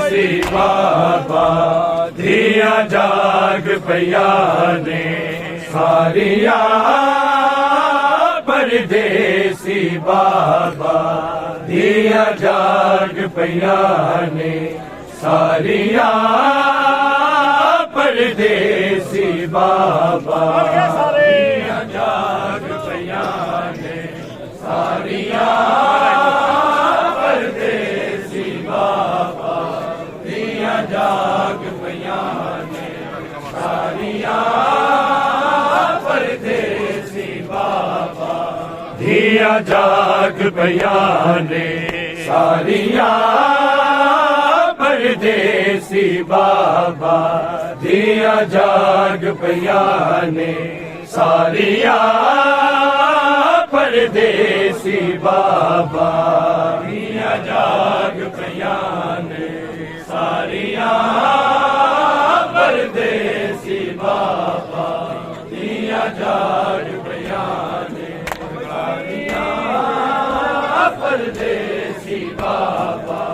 परदेसी बाबा दिया जाग पया ने सारिया परदेसी बाबा दिया जाग पया ने सारिया परदेसी बाबा दिया जाग पया ने सारिया परदेसी बाबा दिया जाग पया ने सारिया परदेसी बाबा दिया जाग पया ने सारिया परदेसी बाबा दिया जाग पया ने सारिया परदेसी बाबा दिया जाग पया ने सारिया परदेसी बाबा दिया जाग पया ने सारिया परदेसी बाबा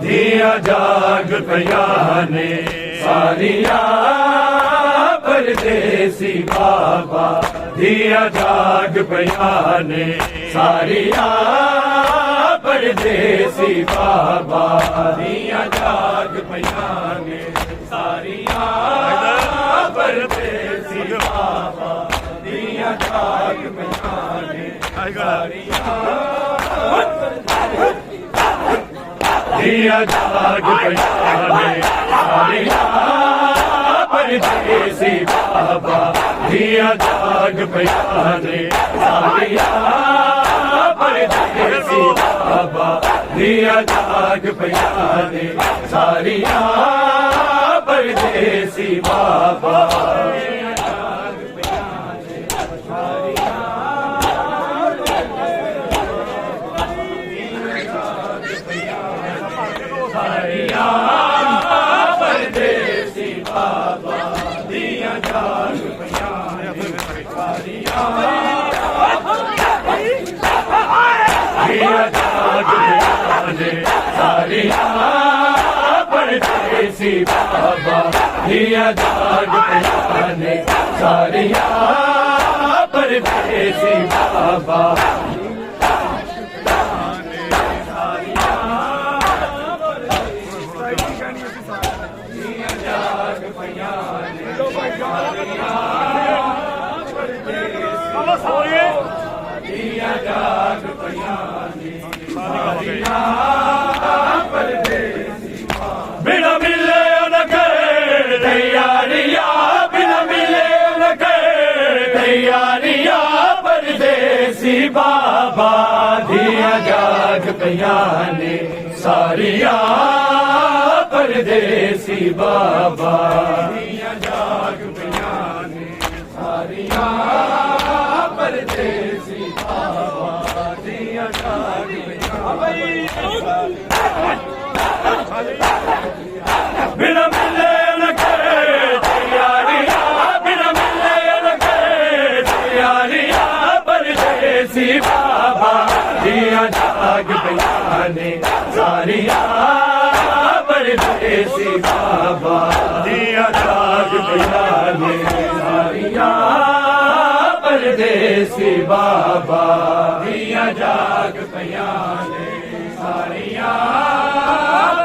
दिया जाग पया ने सारिया परदेसी बाबा दिया जाग पया ने सारिया परदेसी बाबा दिया जाग पया ने सारिया परदेसी बाबा दिया जाग पया ने सारिया दिया जाग पया ने सारिया परदेसी बाबा दिया जाग पया ने सारिया परदेसी बाबा दिया जाग पया ने सारिया परदेसी बाबा दिया जाग पया ने सारिया सारिया परदेसी बाबा दिया जाग पया ने सारिया दिया जाग पया ने सारिया परदेसी बाबा दिया जाग पया ने सारिया परदेसी बाबा दिया जाग पया ने सारिया परदेसी बिना मिले न कर तैयारिया बिना मिले न कर तैयारिया परदेसी बाबा दिया जाग पया ने सारिया परदेसी बाबा दिया जाग पया ने सारिया परदेसी बाबा दिया जाग बिना मिले न करे तैयारिया बिना मिले न करे तैयारिया परदेसी बाबा दिया जाग पया ने सारिया परदेसी बाबा दिया जाग पया ने सारिया परदेसी बाबा दिया जाग पया ने सारिया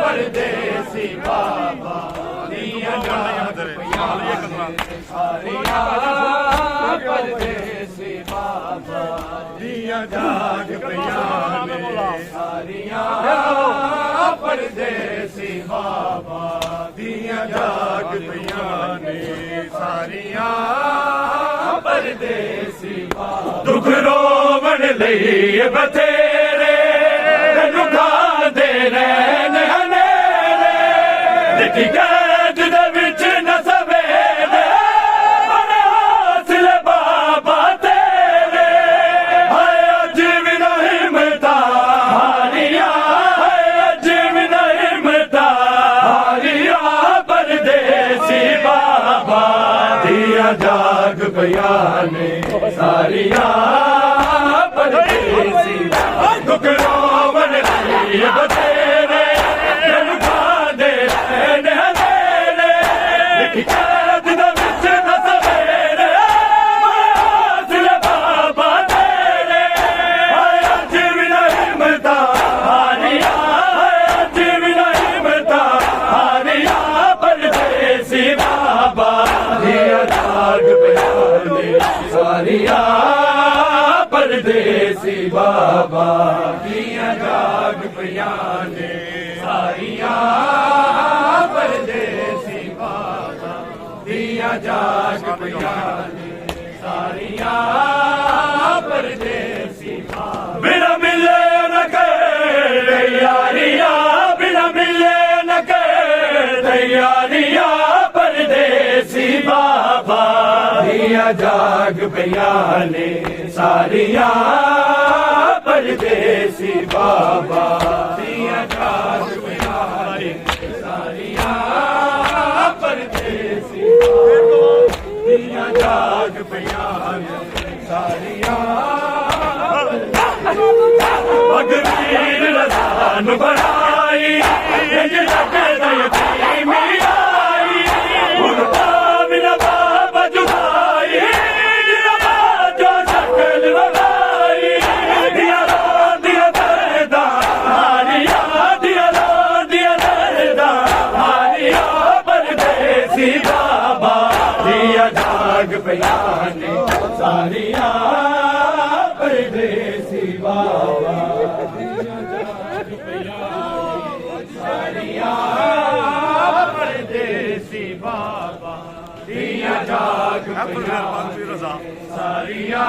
परदेसी बाबा दिया जाग पया ने सारिया परदेसी बाबा दिया जाग पया ने सारिया परदेसी बाबा दिया जाग पया ने सारिया परदेसी बाबा दुख रोवण ਲਈ ਬਥੇਰੇ ਦੁਖਾਂ ਦੇ ਰਹਿਣ ਹਨੇਰੇ ਦਿੱਤੀ ਕੈਦ ਦੇ ਵਿੱਚ ਨ ਸਵੇਰੇ ਬੜੇ ਹੌਸਲੇ ਬਾਬਾ ਤੇਰੇ ਹਾਏ ਅੱਜ ਵੀ ਨਾ ਹਿੰਮਤਾਂ ਹਾਰੀਆਂ ਹਾਏ ਅੱਜ ਵੀ ਨਾ ਹਿੰਮਤਾਂ ਹਾਰੀਆਂ ਪਰਦੇਸੀ ਬਾਬਾ दिया जाग पया ने सारिया परदेसी दुख रोवन ਲਈ ਬਥੇਰੇ ਦੁਖਾਂ ਦੇ ਸਾਰੀਆਂ ਪਰਦੇਸੀ ਬਾਬਾ ਦੀਆਂ ਜਾਗ ਪਈਆਂ ਨੇ ਸਾਰੀਆਂ ਪਰਦੇਸੀ ਬਾਬਾ ਦੀਆਂ ਜਾਗ ਪਈਆਂ ਨੇ ਸਾਰੀਆਂ ਪਰਦੇਸੀ ਬਾਬਾ ਬਿਨਾ ਮਿਲੇ ਨਾ ਕਰੇ ਯਾਰੀਆਂ ਬਿਨਾ ਮਿਲੇ ਨਾ ਕਰੇ ਯਾਰੀਆਂ ਪਰਦੇਸੀ ਬਾਬਾ ਦੀਆਂ ਜਾਗ ਪਈਆਂ ਨੇ ਸਾਰੀਆਂ ਪਰਦੇਸੀ ਬਾਬਾ ਦੀਆਂ ਜਾਗ ਪਈਆਂ ਨੇ ਸਾਰੀਆਂ ਪਰਦੇਸੀ ਬਾਬਾ ਦੀਆਂ ਜਾਗ ਪਈਆਂ ਨੇ ਸਾਰੀਆਂ ਭਗਵੀਰ ਰਜ਼ਾ ਨੂੰ ਬਣਾਈ ਇੰਜ ਲੱਗਦਾ ਯਤੀਮੀ ਆਈ ਹੁਣ ਬਿਨਾ ਬਾਬਾ ਜੁਦਾਈ ਜਿਨਾ ਜੋ ਸ਼ਕਲ ਵਗਾਈ ਦੀਆਂ ਦਰਦਾਂ ਹਾਰੀਆਂ ਦੀਆਂ ਦਰਦਾਂ ਹਾਰੀਆਂ ਪਰਦੇਸੀ ਬਾਬਾ ਦੀਆਂ ਜਾਗ ਪਈਆਂ ਨੇ ਸਾਰੀਆਂ ਪਰਦੇਸੀ ਬਾਬਾ ਦੀਆਂ ਜਾਗ ਪਈਆਂ ਸਾਰੀਆਂ ਪਰਦੇਸੀ ਬਾਬਾ ਦੀਆਂ ਜਾਗ ਪਈਆਂ ਸਾਰੀਆਂ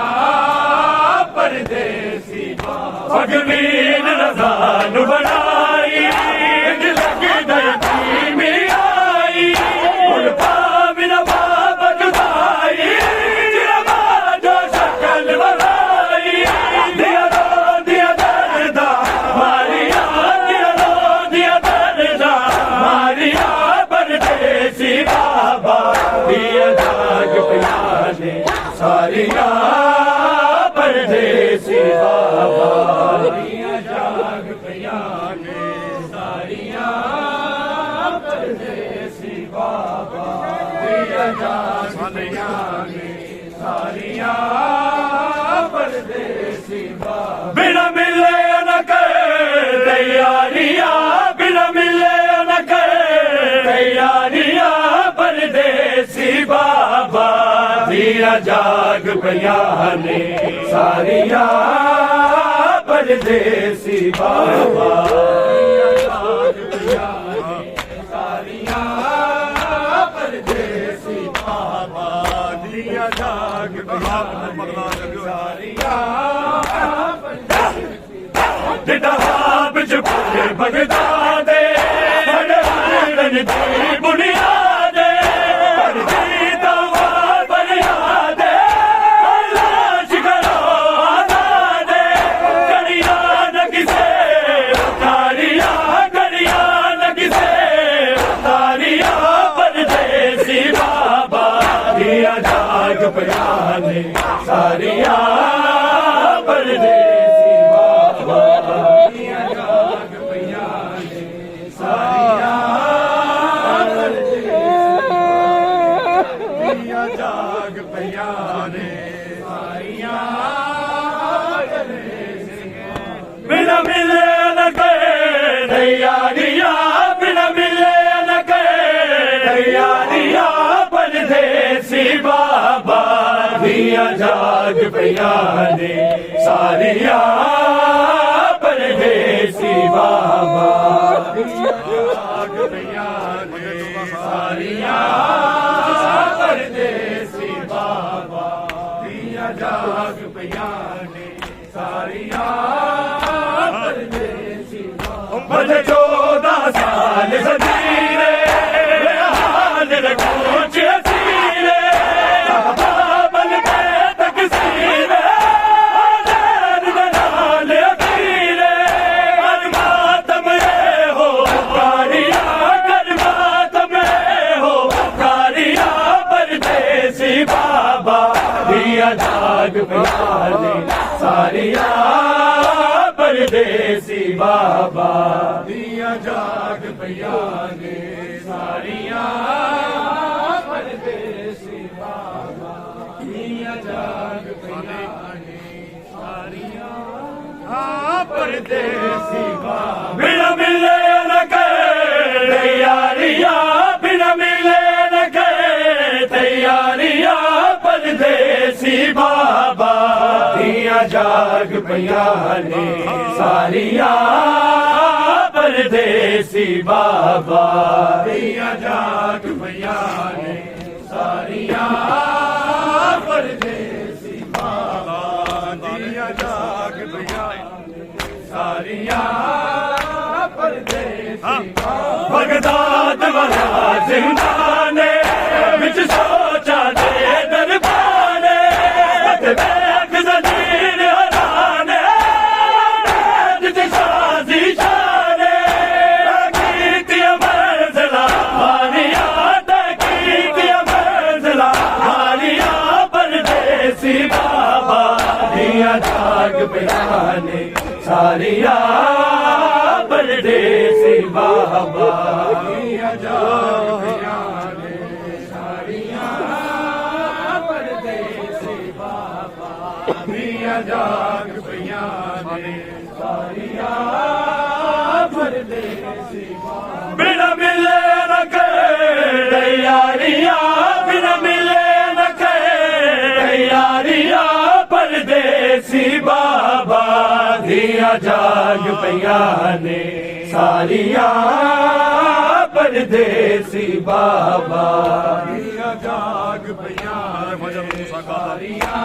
ਪਰਦੇਸੀ ਬਾਬਾ ਭਗਵੀਰ ਰਜ਼ਾ ਨੂੰ ਬਣਾਈ ਇੰਜ ਲੱਗਦਾ ਯਤੀਮੀ ਆਈ ਹੁਣ ਬਿਨਾ ਬਾਬਾ ਜੁਦਾਈ ਜਿਨਾ ਜੋ ਸ਼ਕਲ ਵਗਾਈ ਦੀਆਂ ਦਰਦਾਂ ਮਾਰੀਆਂ ਦੀਆਂ ਦਰਦਾਂ ਮਾਰੀਆਂ ਪਰਦੇਸੀ ਬਾਬਾ ਦੀਆਂ ਜਾਗ ਪਈਆਂ ਨੇ ਸਾਰੀਆਂ ਪਰਦੇਸੀ ਬਾਬਾ ਦੀਆਂ ਜਾਗ ਪਈਆਂ ਨੇ ਸਾਰੀਆਂ ਪਰਦੇਸੀ ਬਾਬਾ ਦੀਆਂ ਜਾਗ ਪਈਆਂ ਨੇ ਸਾਰੀਆਂ ਪਰਦੇਸੀ ਬਾਬਾ ਬਿਨਾ ਮਿਲੇ ਨਾ ਕਰੇ ਯਾਰੀਆਂ ਬਿਨਾ ਮਿਲੇ ਨਾ ਕਰੇ ਯਾਰੀਆਂ ਪਰਦੇਸੀ ਬਾਬਾ ਦੀਆਂ ਜਾਗ ਪਈਆਂ ਨੇ ਸਾਰੀਆਂ ਪਰਦੇਸੀ ਬਾਬਾ ਦੀਆਂ ਜਾਗ ਪਈਆਂ ਨੇ ਸਾਰੀਆਂ ਪਰਦੇਸੀ ਬਾਬਾ ਦੀਆਂ ਜਾਗ ਪਈਆਂ ਨੇ ਸਾਰੀਆਂ ਜਿੱਦਾਂ ਵਿੱਚ ਪੂਰੇ ਬਗਦਾਦ ਦੇ ਹੜਨ ਦੀ ਬੁਨਿਆਦ ਪਰਦੀ ਦਵਾ ਬਨਿਆਦ ਲਾਸ਼ ਕਰੋ ਆਜ਼ਾਦ ਕੜੀਆਂ ਨ ਕਿਸੇ ਉਤਾਰੀਆਂ ਕੜੀਆਂ ਨ ਕਿਸੇ ਉਤਾਰੀਆਂ ਪਰਦੇਸੀ ਬਾਬਾ ਦੀਆਂ ਜਾਗ ਪਈਆਂ ਨੇ ਸਾਰੀਆਂ ਪਰਦੇਸੀ ਬਾਬਾ ਦੀਆਂ ਜਾਗ ਪਈਆਂ ਨੇ ਸਾਰੀਆਂ ਪਰਦੇਸੀ ਦੀਆਂ ਜਾਗ ਪਈਆਂ ਨੇ ਸਾਰੀਆਂ ਬਿਨਾ ਮਿਲੇ ਨਾ ਕਰੇ ਯਾਰੀਆਂ ਬਿਨਾ ਮਿਲੇ ਨਾ ਕਰੇ ਯਾਰੀਆਂ ਪਰਦੇਸੀ ਬਾਬਾ ਦੀਆਂ ਜਾਗ ਪਈਆਂ ਨੇ ਸਾਰੀਆਂ ਪਰਦੇਸੀ ਬਾਬਾ ਦੀਆਂ ਜਾਗ ਪਈਆਂ ਨੇ ਸਾਰੀਆਂ ਪਰਦੇਸੀ ਬਾਬਾ ਦੀਆਂ ਜਾਗ ਪਈਆਂ ਨੇ ਸਾਰੀਆਂ ਪਰਦੇਸੀ ਬਾਬਾ 14 ਸਾਲ ਸਦੀਰੇ ਹਾਲ ਰਖੋ ਚਸੀਰੇ ਬਲ ਕੇ ਤਕਸੀਰੇ ਆਦਰ ਦੇ ਨਾਲ ਅਖੀਰੇ ਅਰਮਾਤਮ ਹੋ ਕਾਰੀਆਂ ਕਰਮਾਤਮ ਹੋ ਕਾਰੀਆਂ ਪਰਦੇਸੀ ਬਾਬਾ ਦੀਆਂ ਜਾਗ ਪਈਆਂ ਨੇ ਸਾਰੀਆਂ ਪਰਦੇਸੀ ਬਾਬਾ ਦੀਆਂ ਜਾਗ ਪਈਆਂ ਨੇ ਸਾਰੀਆਂ ਪਰਦੇਸੀ ਬਾਬਾ ਦੀਆਂ ਜਾਗ ਪਈਆਂ ਨੇ ਸਾਰੀਆਂ ਪਰਦੇਸੀ ਬਾਬਾ ਬਿਨਾ ਮਿਲੇ ਨਾ ਕਰੇ ਯਾਰੀਆਂ ਬਿਨਾ ਮਿਲੇ ਨਾ ਕਰੇ ਯਾਰੀਆਂ ਪਰਦੇਸੀ ਬਾਬਾ जाग पईयां ने सारियां परदेसी बाबा दियां जाग पईयां ने सारियां परदेसी बाबा दियां जाग पईयां सारियां परदेसी बगदाद वाला जिंदाने विच सोचा दे दरबारे बैठ ज़मीन हराने जित शादी शाने कीतियां मंज़िला हारियां कीतियां मंज़िला हारियां परदेसी बाबा दियां जाग पईयां ने सारियां परदेसी बाबा दियां जाग पईयां ने सारियां परदेसी बाबा दियां जाग पईयां ने सारियां परदेसी बाबा बिना मिले न करे यारियां बिना मिले न करे यारियां परदेसी बाबा दियां जाग पईयां ने सारियां परदेसी बाबा दियां जाग पईयां ने सारियां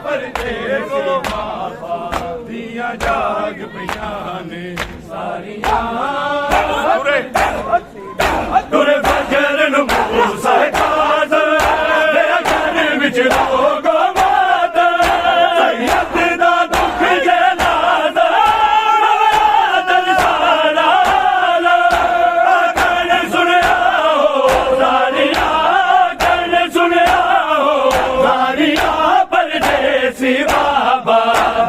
परदेसी बाबा दियां जाग पईयां ने सारियां तुरे फजर नूं मूसा काज़ मेरा घर विच रोगो मात सैयद दा दुख जनाज़ दल सारा कन सुनिया हो सारियां कन सुनिया हो सारियां परदेसी बाबा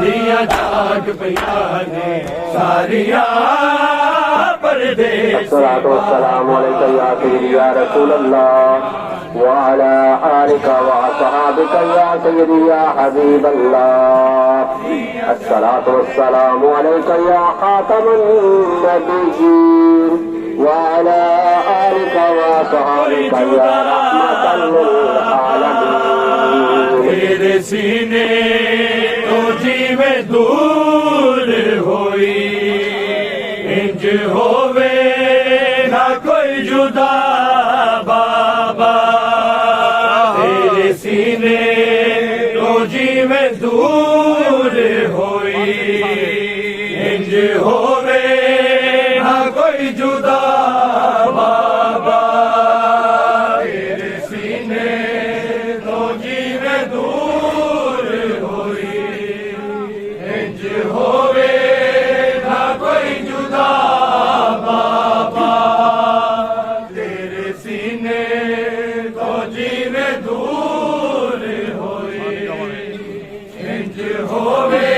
दियां जाग पईयां ने सारियां अस्सलातु वस्सलामु अलैका या सय्यदी या रसूल अल्लाह व अला आलिका व अस्हाबिका या सय्यदी या हबीब अल्लाह अस्सलातु वस्सलामु अलैका या खातमन नबिय्यीन व अला आलिका व अस्हाबिका या रहमतल लिल आलमीन तेरे सीने तो जीवे दूर होई इंज होवे ना कोई जुदा बाबा तेरे सीने तो जीवे दूर होई इंज होवे ना कोई जुदा बाबा तेरे सीने तो जीवे दूर होई इंज होवे ना कोई जुदा बाबा तेरे सीने तो जीवे दूर होई इंज होवे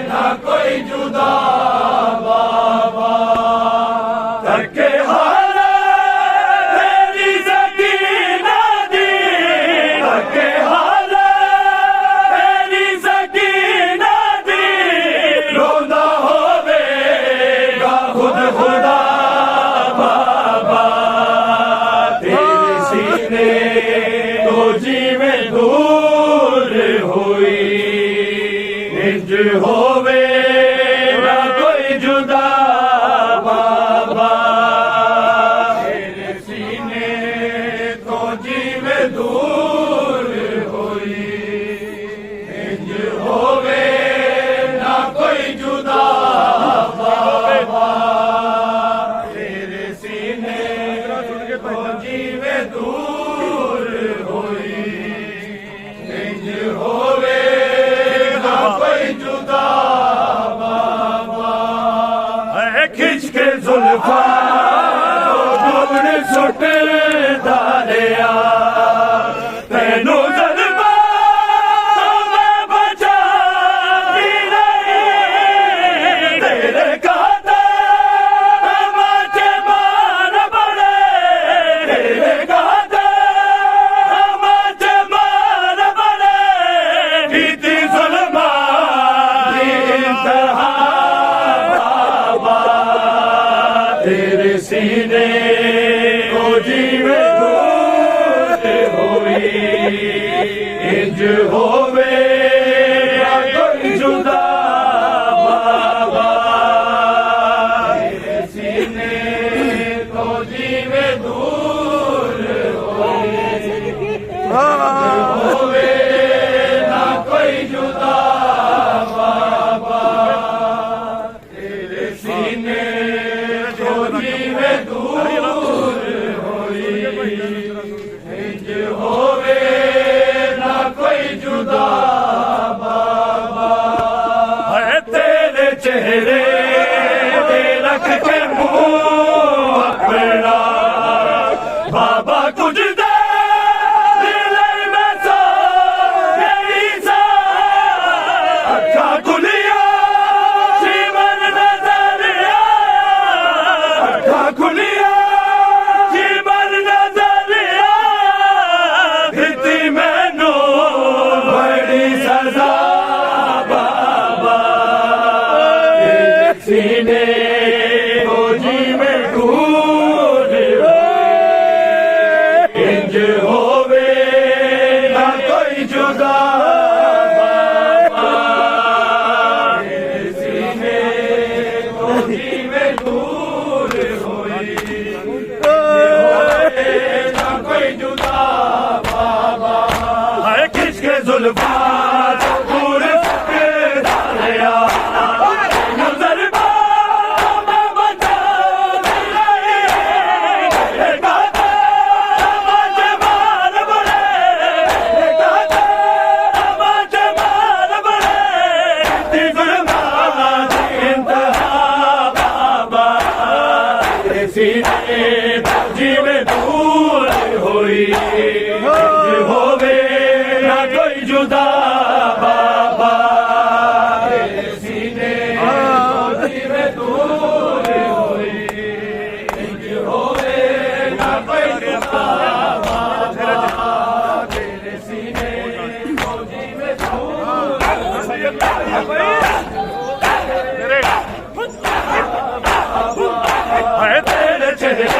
ना कोई जुदा बाबा करके हारा तेरी सकीना दी करके हारा तेरी सकीना दी रोंदा होवेगा खुद खुदा बाबा तेरे सीने तो जीवे दूर होई इंज होवे ना कोई जुदा बाबा तेरे सीने तो जीवे दूर होई इंज होवे ना कोई जुदा बाबा तेरे सीने तो जीवे दूर होई इंज होवे ना कोई जुदा बाबा खिंच के जुल्फा घुमड़ सुट दारिया तेनू जज्बा मैं बचा दी नहीं तेरे काते माचे मार बड़े तेरे काते माचे मार बड़े कीती जुल्मा दी इंतहा बाबा तेरे सीने को जीवे दूर होई इंज होवे ना कोई में दूर होई इंज होवे ना कोई जुदा बाबा है तेरे चेहरे पे रख के मुंह अपना बाबा कुछ दे दिले में सा यही सा अच्छा खुलिया जीवन नजर आया अच्छा खुलिया जीवन नजर आया दिती मैनू बड़ी सजा बाबा सीने को जी में ढूंढ इंज होवे ना कोई जुदा बाबा सीने को जी में दूर होई ना कोई जुदा बाबा है किसके जुल्फात दूर के डालिया नजर बाबा बचा दिए गाता जमाल बड़े गाता जमाल बड़े दिगरमा इंतहा बाबा सीने जीवे दूर होई होवे ना कोई जुदा बाबा सीने जीवे दूर होई होवे ना कोई जुदा बाबा तेरे सीने जीवे दूर है तेरे चेहरे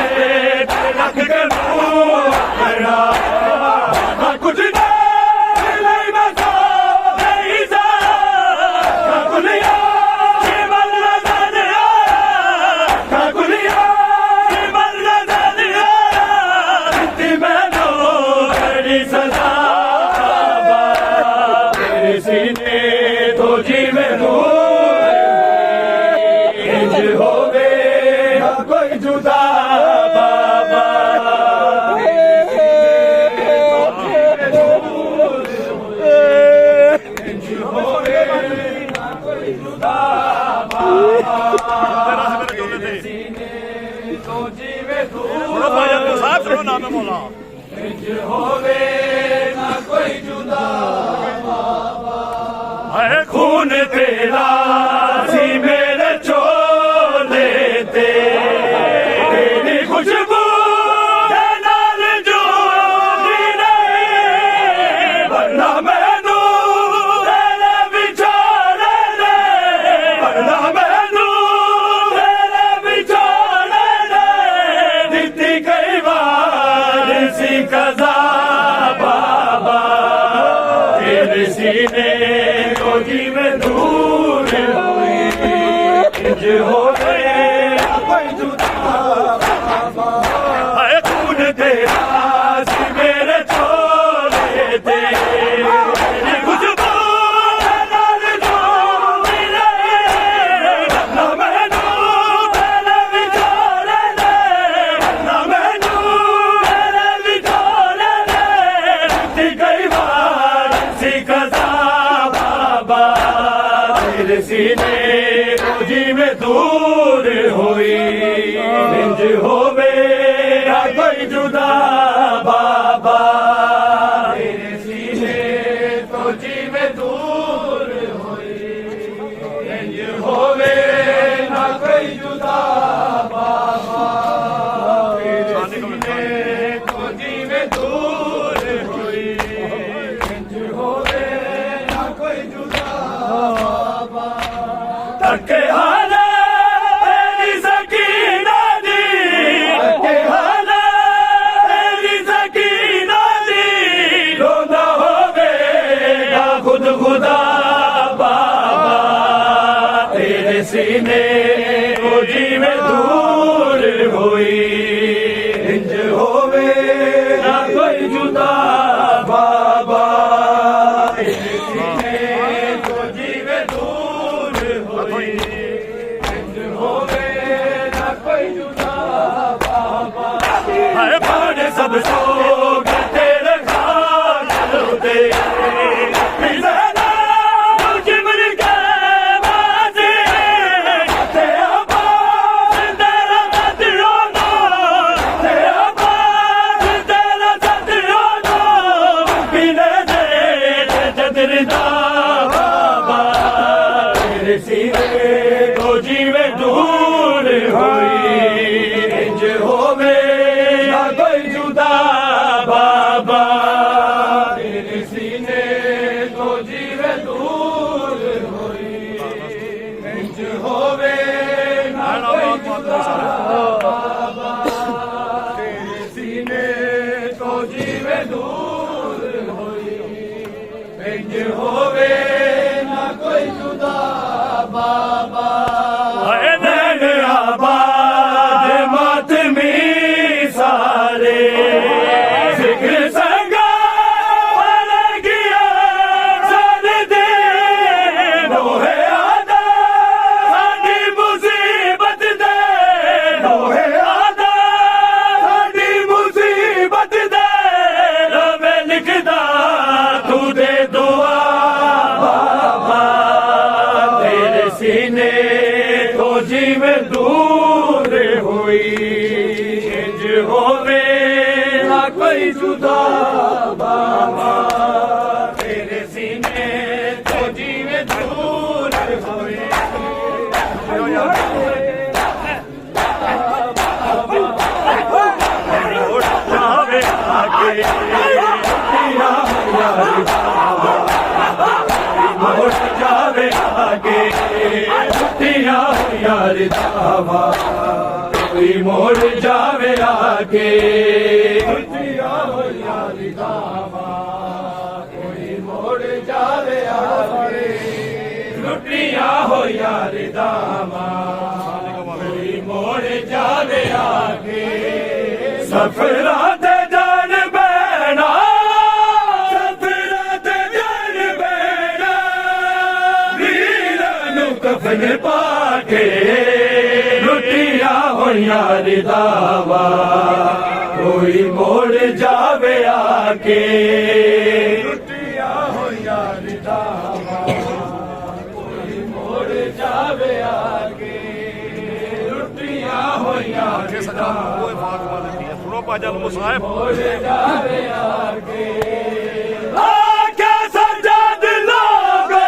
रख के मुंह अपना बाबा कुछ दे दिले में सा नहीं सा खुलिया जीवन नजर आया खुलिया जीवन नजर आया दिती मैनू बड़ी सजा बाबा तेरे सीने तो जीवे दूर इंज होवे ना कोई जुदा बाबा इंज होवे ना कोई जुदा बाबा सीने तो जीवे दूर इंज होवे ना कोई जुदा है खून तेरा सी मेरे चोले ते तेरी खुशबू के नाल जोड़ी नहीं वरना मैनू तेरे बिछोड़े ने वरना मैनू तेरे बिछोड़े ने दिती कई बार सी कज़ा बाबा तेरे सीने को जीवे दूर होई इंज होवे कोई जुदा बाबा है खून तेरा सी मेरे छोले ते तेरी खुशबू नाल जोड़ी नहीं ना मैनू तेरे बिछोड़े ने ना मैनू तेरे बिछोड़े ने दिती कई बार सी कज़ा बाबा तेरे सीने को जीवे दूर होई इंज होवे ना कोई जुदा बाबा तेरे सीने को जीवे दूर होई इंज होवे ना कोई जुदा बाबा तेरे सीने को जीवे दूर होई इंज होवे ना कोई जुदा तके हाले तेरी सकीना दी तके हाले तेरी सकीना सोग तेरे खाक लुटे बिजला जिमर के बाजे ते आबाद तेरा सदरोनो ते आबाद तेरा सदरोनो बिने दे जदरदा बाबा तेरे सीने तो जीवे दूर होई इंज होवे ना कोई जुदा बाबा तेरे सीने तो जीवे दूर होई इंज होवे ना कोई जुदा बाबा तेरे सीने तो जीवे दूर होई इंज होवे ना कोई जुदा बाबा हाय नैन आबाद मातमी सारे जिक्र संगा वाले किया सद दे नोहे आदा साडी मुसीबत दे नोहे आदा साडी मुसीबत दे रवे लिखदा तू दे दुआ बाबा तेरे सीने तो जीवे दूर हुई इंज होवे ना कोई जुदा बाबा तेरे सीने तो जीवे दूर हुई जावे आगे मोड़ जावे आगे छुट्टियां यार दावा कोई मोड़ जावे आगे छुट्टियां यार दावा कोई मोड़ जावे आगे छुट्टियां हो यार दावा कोई मोड़ जावे आगे सफरा ते जान बैना कफन पाके लुटिया हो यार दावा कोई मोड़ जावे आके लुटिया हो यार दावा कोई मोड़ जावे आके लुटिया हो यार दावा सुनो पाजा मुसाहिब मोड़ जावे आके आके सजाद लोगो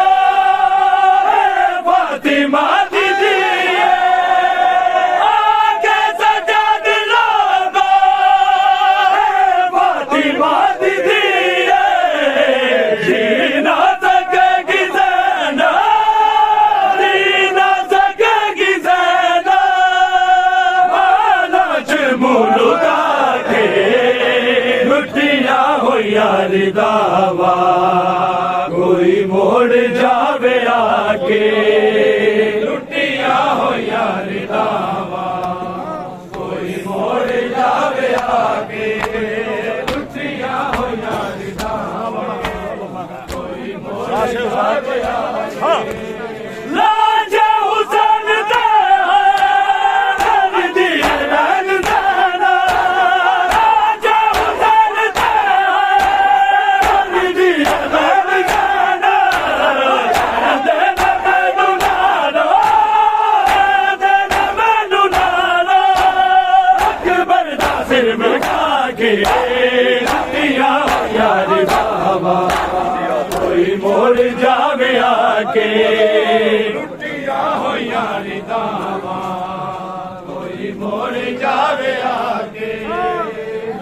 फातिमा दीदी आके सजाद लोगो फातिमा दीदी जीना सकेगी ज़ैना जीना सकेगी ज़ैना मानच मुल्का के लुटिया हो यार दावा कोई मोड़ जावे आके लुटिया हो यार दावा कोई मोड़ जावे आके लुटिया हो यार दावा कोई मोड़ जावे आके लाजे हुसैन दे दी रंग दाना लाजे हुसैन दे दी रंग दाना दे मैनू नालो दे मैनू नालो अकबर दा सिर मखा के लुटिया यार बाबा कोई मोड़ जावे आके लुटिया हो यार दावा कोई मोड़ जावे आके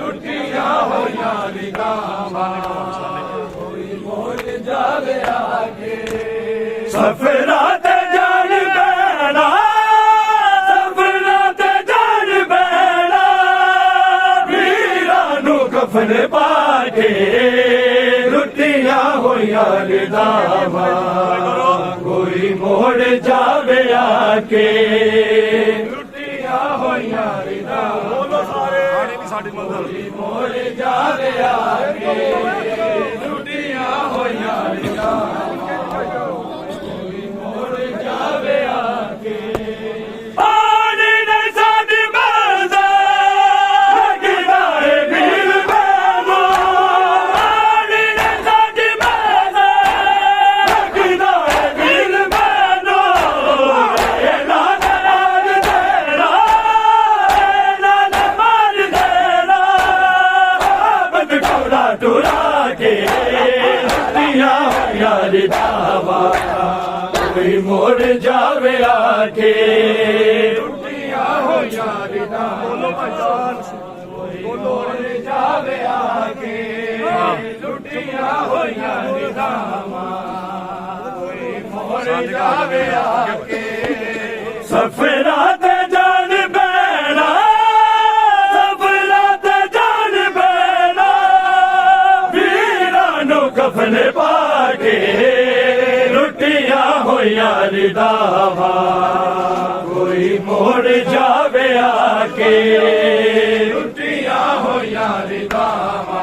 लुटिया हो यार दावा कोई मोड़ जावे आके सफरा ते जान बैना सफरा ते जान बैना वीरा नू कफन पाके लुटिया हो यार दावा कोई मोड़ जावे आके लुटिया हो यार दावा ਬੋਲੋ ਸਾਰੇ ਆਣੇ ਵੀ ਸਾਡੀ ਮੰਜ਼ਲ मोड़ जावे आके लुटिया हो यार दावा कोई मोड़ जावे आके पानी ने साडी मंज़ल लगदा है भीड़ आके बोलो भाईजान बोलो जावे आके लुटिया होया निदामा मोर जावे आके सफरा ते जान बैना सफरा ते जान बैना वीरानो कफन पाके लुटिया होया निदामा कोई मोड़ जावे आके लुटिया होया निदामा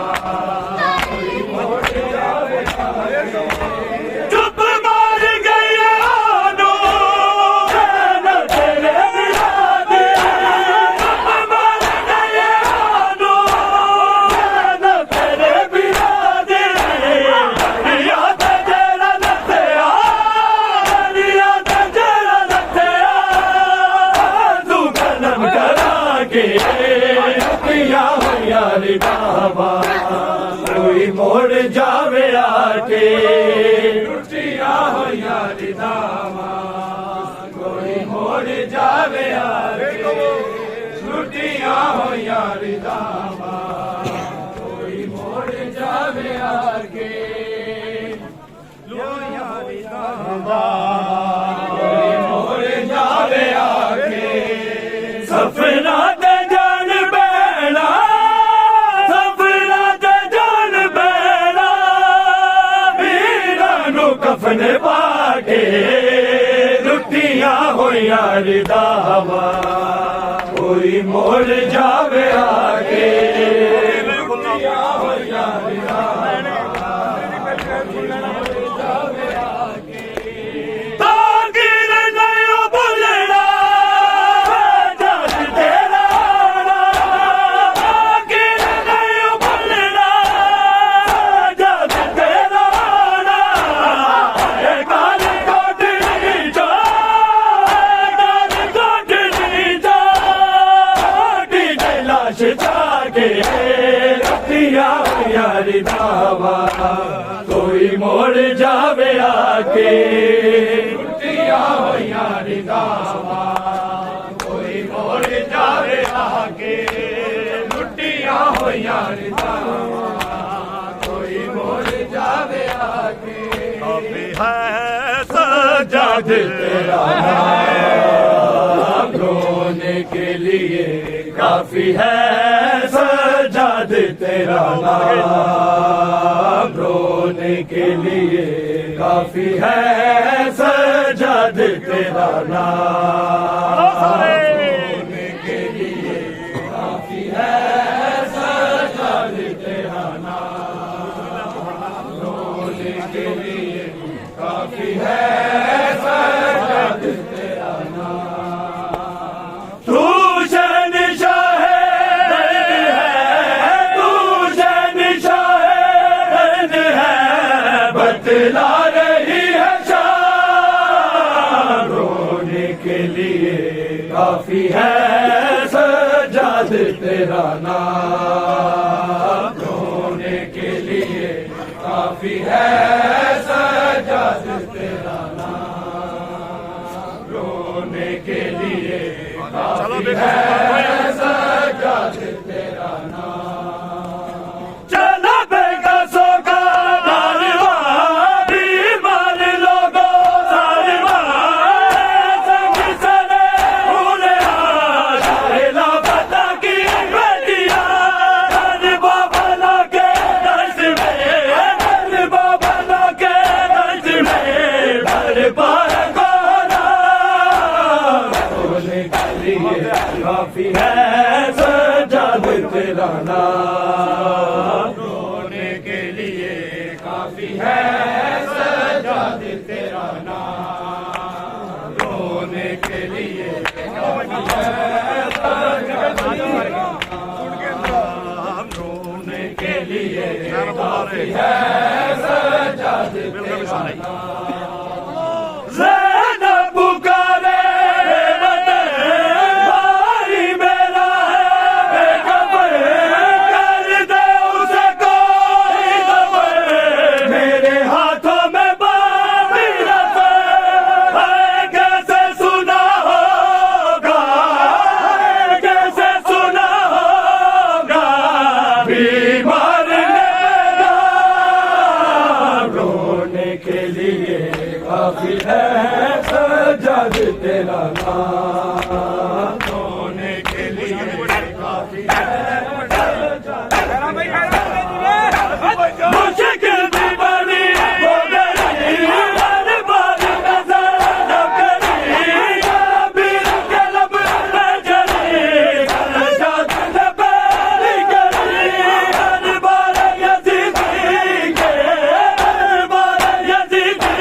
कोई मोड़ जावे आके चुप मार गया नो न तेरे बिना दे चुप मार गया नो न तेरे बिना दे याद तेरा लत्या याद तेरा लत्या तू कलम करा के पिया होया निदामा कोई मोड़ जावे आके लुटिया होया निदामा कोई मोड़ जावे आके लुटिया होया निदामा कोई मोड़ जावे आके लुटिया निदामा कोई मोड़ जावे आके सफरा ते जान बैना सफरा ते जान बैना वीरानो कफन पाके लुटिया होया निदामा कोई मोड़ जावे आके लुटिया होया ताकीर नहीं भुलना जद तेरा आना ताकीर नहीं भुलना जद तेरा आना काल कोटनी जा काल कोटनी जा डी लाश जाके लुटिया होया निदामा कोई मोड़ जावे आके लुटिया होया निदामा कोई मोड़ जावे आके लुटिया होया निदामा कोई मोड़ जावे आके काफी है सजाद तेरा नाम रोने के लिए काफी है सजाद तेरा नाम रोने के लिए काफी है सजाद तेरा नाम रोने के लिए काफी है सजाद तेरा नाम रोने के लिए काफी है सजाद तेरा नाम तू शहंशाह है तू शहंशाह है बतला रही है शान रोने के लिए काफी है सजाद तेरा नाम रोने के लिए काफी है सजाद तेरा नाम रोने के लिए काफी है सजाद तेरा नाम चला बेगा सोगा नारवा बीमार लोगो सारवा संग सने उन्हें आशाला पता की बेटिया धन बाबा के दर्श में धन बाबा के दर्श में भर पार गोरा रोने के लिए काफी है सजाद तेरा नाम रोने के लिए काफी है सजाद तेरा नाम रोने के लिए काफी है सजाद तेरा नाम रोने के लिए काफी है सजाद तेरा नाम ज़ैनब पुकारे वतन भाई मेरा है बेखबर कर दे उसे कोई खबर मेरे हाथों में बांधी रखे है कैसे सुन मुश्किल भी बड़ी हो गई हर बार नजर न करी बीर के लब में जली सजाद ने पैरी करी हर बार यजीदी के हर बार यजीदी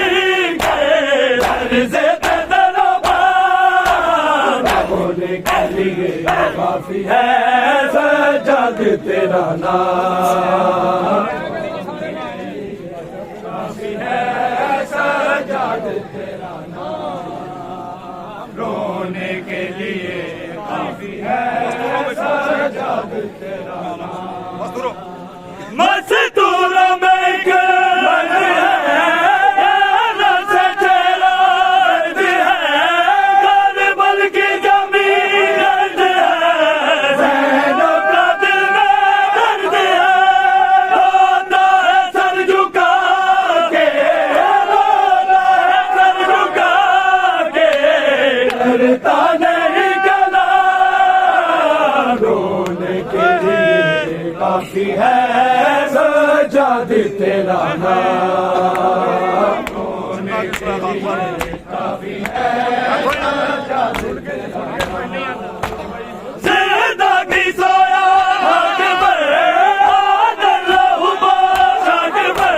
के हर से दरबार बोले के लिए काफी है सजाद तेरा नाम रोने के लिए काफी है सजाद तेरा नाम मस्तूर में एक मन है रस तेरा दर्द है करबल की जमीन दर्द है ज़ैनब का दिल में दर्द है रोता है सर झुका के रोता है सर झुका के डरता नहीं गला रोने के लिए काफी है सजाद तेरा नाम रोने के लिए काफी है सजाद तेरा नाम ज़िंदा की सोया हक पर आदर लहुबा शक पर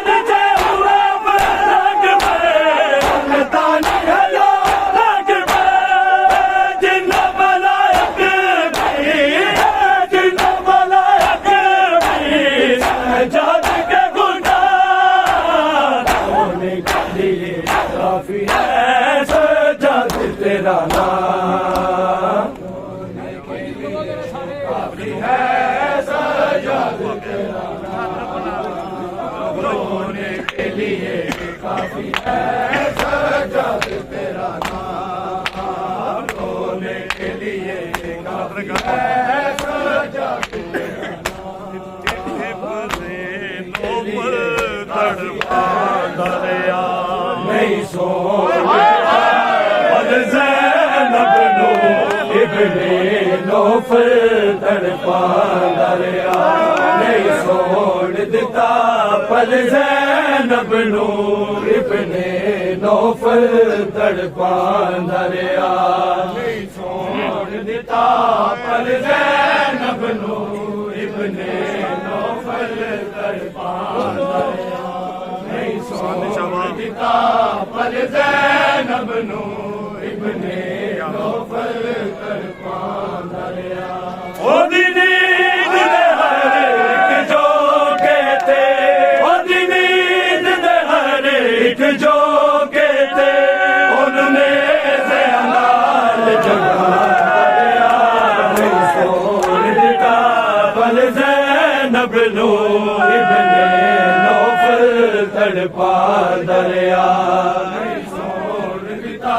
नचे हुए फलक पर तानी हलो लक पर जिन्ना मलाइक भी जिन्ना मलाइक भी सजाद के गुनाह होने के लिए काफी है सजाद तेरा नाम काफी है सजाद तेरा नाम रोने के लिए काफी है सजाद तेरा नाम रोने के लिए काफी है सजाद तेरा दरिया नहीं सो ज़ैनब नो इब्ने नौफल तड़पा दरिया नहीं छोड़ दिता पल ज़ैनब नो इब्ने नौफल तड़पा दरिया नहीं छोड़ दिता पल ज़ैनब नो इब्ने नौफल तड़पा दरिया नहीं छोड़ दिता पल ज़ैनब नो इब्ने नौफल तड़पा दरिया ओ नींद दे हर एक जो कहते ओ नींद दे हर एक जो कहते उनमें से अनाल जगा दरिया नहीं छोड़ दिता पल ज़ैनब नो इब्ने नौफल तड़पा दरिया नहीं छोड़ दिता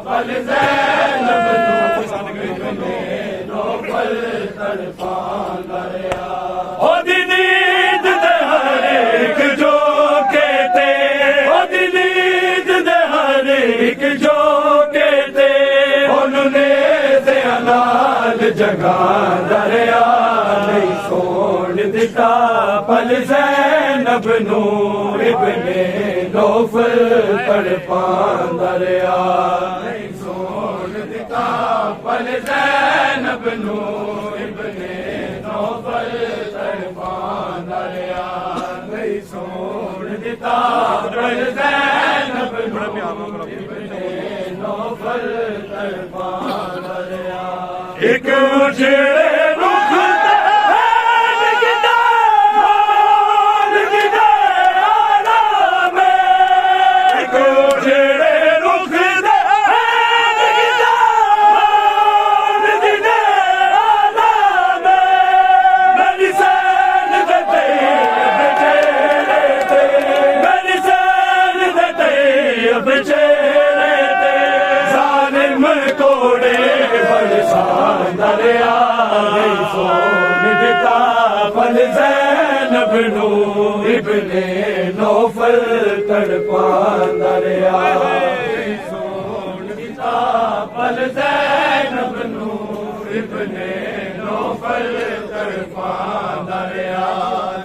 पल ज़ैनब नो इब्ने नौफल तड़पा दरिया ओ नींद दे हर एक जो कहते ओ नींद दे हर एक जो कहते उन्होंने से अनाल जगा दरिया नहीं छोड़ दिता पल ज़ैनब नो इब्ने नौफल तड़पा दरिया नहीं छोड़ दिता पल ज़ैनब नो इब्ने नौफल तड़पा दरिया नहीं छोड़ दिता पल ज़ैनब नो इब्ने नौफल तड़पा दरिया एक उजड़े रुख दरिया नहीं सोन दिता पल ज़ैनब नो इब्ने नौफल तड़पा दरिया नहीं सोन दिता पल ज़ैनब नो इब्ने नौफल तरफा दरिया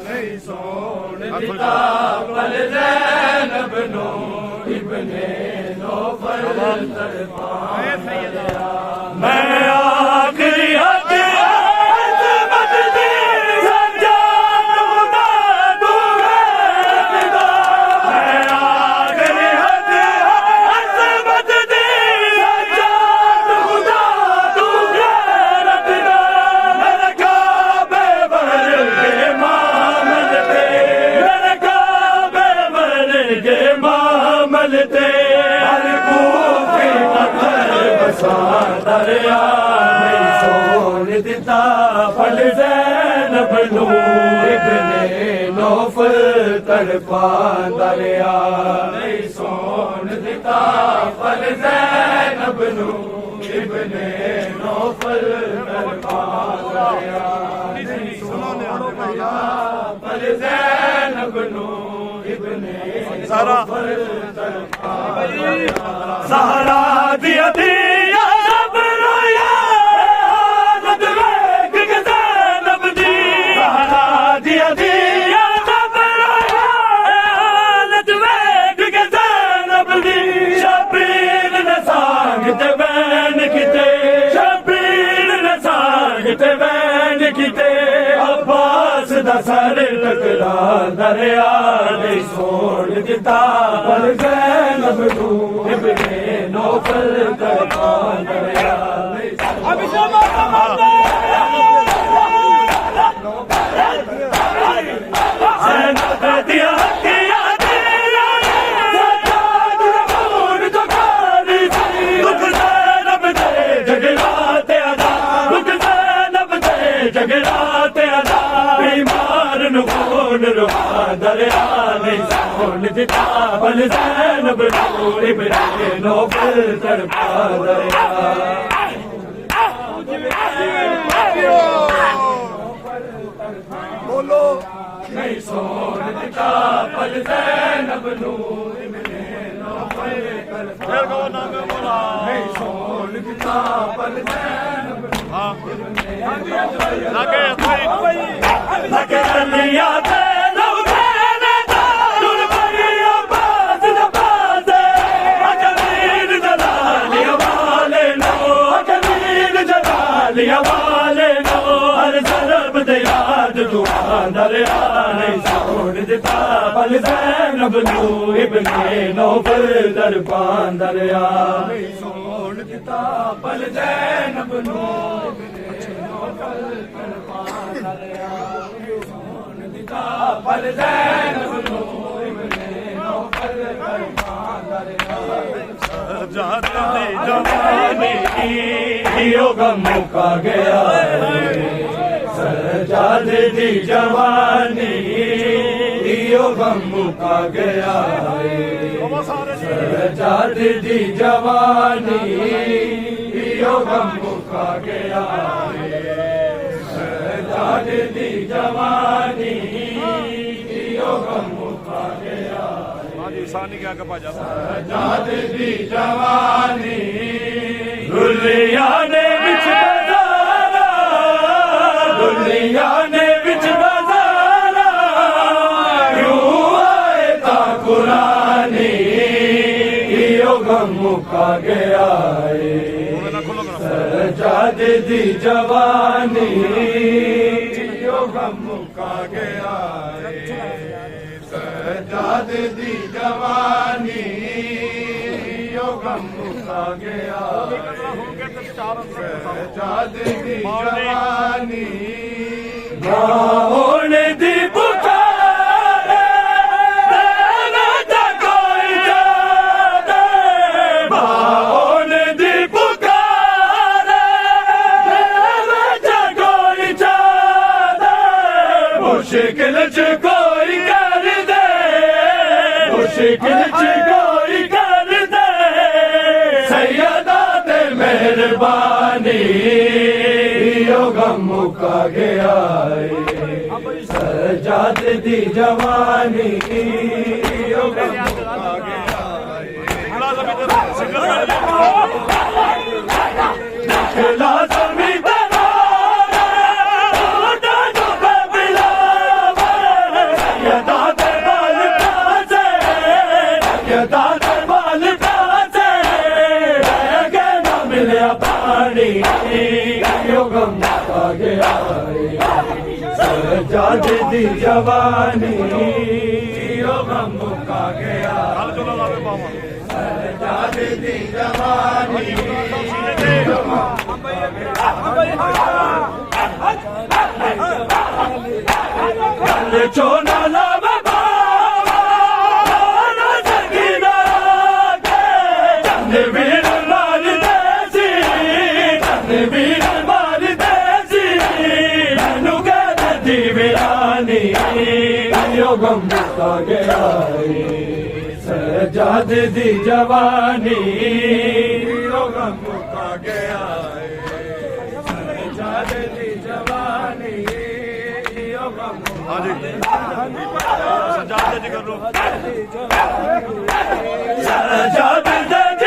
नहीं सोन दिता पल ज़ैनब नो इब्ने नौफल तरफा दरिया मैं आखिरी हद अज़मत दी सज्जाद खुदा दूरे दिदा मैं आखिरी हद अज़मत दी सज्जाद खुदा दूरे दिदा मेरे काबे भर के मामल थे मेरे काबे भर के मामल थे हर कूफे पत्थर बसा दरिया नहीं सोन दिता फल ज़ैनब नू इब्ने नौफल तड़पा दरिया नहीं सोन दिता फल ज़ैनब नू इब्ने नौफल तड़पा दरिया नहीं सोन दिता फल ज़ैनब नू इब्ने नौफल तड़पा दरिया सहारा दिया दिया सब रोया हालत वेख के ज़ैनब दी सहारा दिया दिया सब रोया हालत वेख के ज़ैनब दी शबीर ने सांगते बैन किते शबीर ने सांगते बैन किते अब्बास दा सर टकरा दरिया नहीं सोन दिता पर ज़ैनब नू इब्ने नौफल तड़पा दरिया ज़ैनब दिया हकिया दिया सज्जाद रसूल तो कारी सी दुख ज़ैनब दे जगराते अदा दुख ज़ैनब दे जगराते अदा बीमार नु खून रुआ दरिया नहीं सोन दिता बल ज़ैनब नू इब्ने नौफल तड़पा दरिया बोलो नहीं सोन दिता बल ज़ैनब नू इब्ने नौफल तड़पा फिर कहो नाम बोला नहीं सोन दिता बल ज़ैनब हाँ लगे लगे चलिया ते लौटने दारुल परिया बाज नबाज अजमीर जलालिया वाले नो अजमीर जलालिया वाले नो हर सरब दे याद दुआ दरिया नहीं सोन दिता बल ज़ैनब नू इब्ने नौफल तड़पा दरिया नहीं सोन दिता बल ज़ैनब नू बल ज़ैनब नू इब्ने नौफल तड़पा दरिया जात दी जवानी यो गम मुका गया सजाद दी जवानी यो गम मुका गया सजाद दी जवानी यो गम मुका गया सजाद दी जवानी यो गम मुका गया सानी क्या कपा जाता सजाद दी जवानी दुनिया ने बिच बाजारा दुनिया ने बिच बाजारा क्यों आए ता कुरानी यो गम मुका गया सजाद दी जवानी यो गम मुका गया सजाद दी जवानी यो गम मुका गया सजाद दी जवानी होने दी पुकार देना ता कोई जादे होने दी पुकार देना ता कोई जादे मुश्किल च कोई कर दे मुश्किल च कोई कर दे सैयदा ते मेहरबानी यो गम मुका गया सजाद दी जवानी यो गम मुका गया लाज़मी दरार ਗਿਆ ਸਜਾਦੇ ਦੀ ਜਵਾਨੀ ਉਹ ਗਮ ਮੁਕਾ ਗਿਆ ਕੱਲ ਚੋਲਾ ਲਾਵੇ ਪਾਵਾਂ ਸਜਾਦੇ ਦੀ ਜਵਾਨੀ ਕੱਲ ਚੋਲਾ ਲਾਵੇ ਪਾਵਾਂ ਨਾ ਸਕੀਨਾ ਕੇ ਚੰਦ ਵੀਰ ਲਾਲ ਦੇਸੀ ਚੰਦ ਵੀਰ ਮਾਰ ਦੇਸੀ ਮੈਨੂੰ ਕਹਿ ਦੀ ਵੀਰਾਨੀ ਯੋ ਗਮ ਮੁਕਾ ਗਿਆ ਸਜਾਦੇ ਦੀ ਜਵਾਨੀ ਯੋ ਗਮ ਮੁਕਾ ਗਿਆ ਸਜਾਦੇ ਦੀ ਜਵਾਨੀ ਯੋ ਗਮ ਹਾਂਜੀ ਸਜਾਦੇ ਜੀ ਕਰ ਲੋ ਸਜਾਦੇ ਦੀ